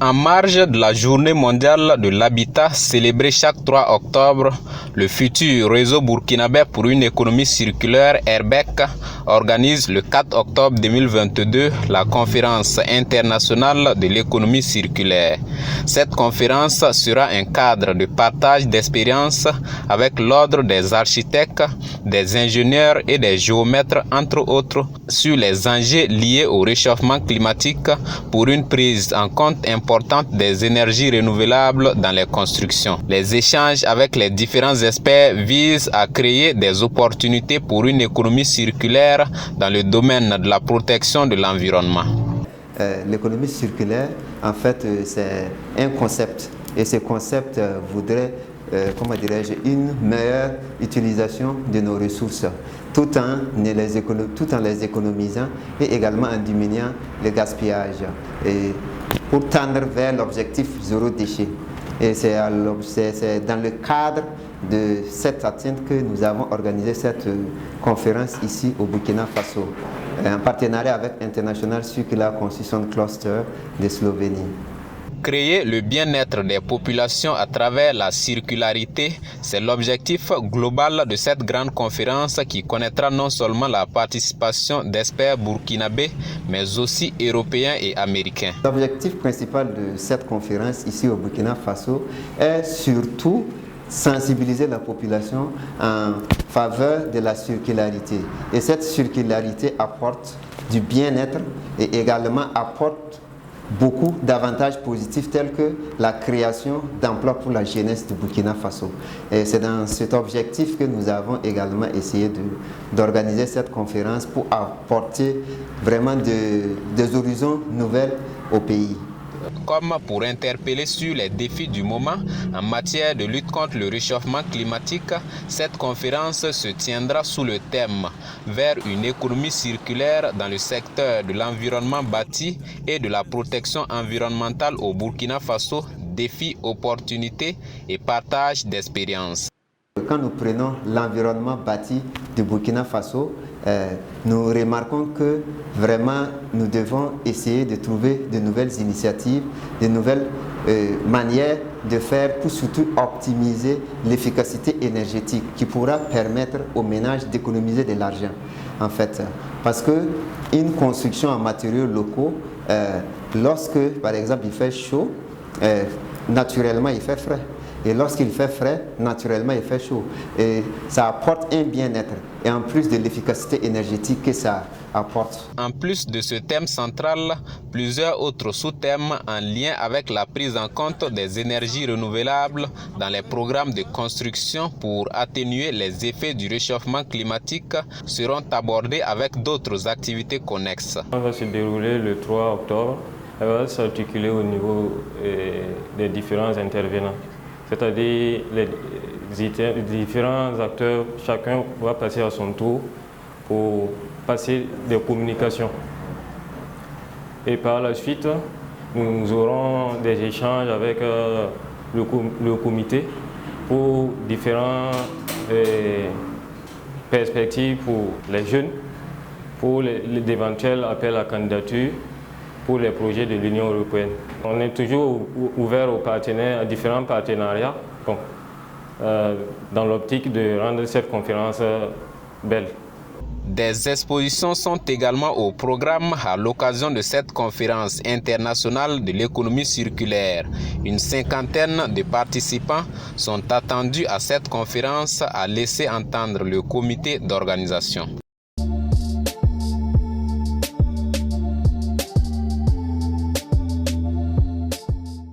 En marge de la Journée mondiale de l'habitat célébrée chaque 3 octobre, le futur réseau burkinabé pour une économie circulaire (RBEC) organise le 4 octobre 2022 la conférence internationale de l'économie circulaire. Cette conférence sera un cadre de partage d'expériences avec l'ordre des architectes, des ingénieurs et des géomètres entre autres sur les enjeux liés au réchauffement climatique pour une prise en compte importante des énergies renouvelables dans les constructions. Les échanges avec les différents experts visent à créer des opportunités pour une économie circulaire dans le domaine de la protection de l'environnement. L'économie circulaire, en fait, c'est un concept. Et ce concept voudrait, une meilleure utilisation de nos ressources, tout en les économisant et également en diminuant le gaspillage, et pour tendre vers l'objectif zéro déchet. Et c'est dans le cadre de cette atteinte que nous avons organisé cette conférence ici au Burkina Faso, en partenariat avec International Circular Construction Cluster de Slovénie. Créer le bien-être des populations à travers la circularité, c'est l'objectif global de cette grande conférence qui connaîtra non seulement la participation d'experts burkinabés, mais aussi européens et américains. L'objectif principal de cette conférence ici au Burkina Faso est surtout sensibiliser la population en faveur de la circularité. Et cette circularité apporte du bien-être et également apporte beaucoup d'avantages positifs tels que la création d'emplois pour la jeunesse du Burkina Faso. Et c'est dans cet objectif que nous avons également essayé d'organiser cette conférence pour apporter vraiment des horizons nouvelles au pays. Comme pour interpeller sur les défis du moment en matière de lutte contre le réchauffement climatique, cette conférence se tiendra sous le thème « Vers une économie circulaire dans le secteur de l'environnement bâti et de la protection environnementale au Burkina Faso, défis, opportunités et partage d'expériences ». Quand nous prenons l'environnement bâti du Burkina Faso, nous remarquons que vraiment nous devons essayer de trouver de nouvelles initiatives, de nouvelles manières de faire pour surtout optimiser l'efficacité énergétique qui pourra permettre aux ménages d'économiser de l'argent. En fait, parce qu'une construction en matériaux locaux, lorsque par exemple il fait chaud, naturellement il fait frais. Et lorsqu'il fait frais, naturellement, il fait chaud. Et ça apporte un bien-être. Et en plus de l'efficacité énergétique que ça apporte. En plus de ce thème central, plusieurs autres sous-thèmes en lien avec la prise en compte des énergies renouvelables dans les programmes de construction pour atténuer les effets du réchauffement climatique seront abordés avec d'autres activités connexes. On va se dérouler le 3 octobre. Elle va s'articuler au niveau des différents intervenants. C'est-à-dire les différents acteurs, chacun va passer à son tour pour passer des communications. Et par la suite, nous aurons des échanges avec le comité pour différentes perspectives pour les jeunes, pour d'éventuels appels à candidature, pour les projets de l'Union européenne. On est toujours ouvert aux partenaires, à différents partenariats, dans l'optique de rendre cette conférence belle. Des expositions sont également au programme à l'occasion de cette conférence internationale de l'économie circulaire. Une cinquantaine de participants sont attendus à cette conférence, a laissé entendre le comité d'organisation.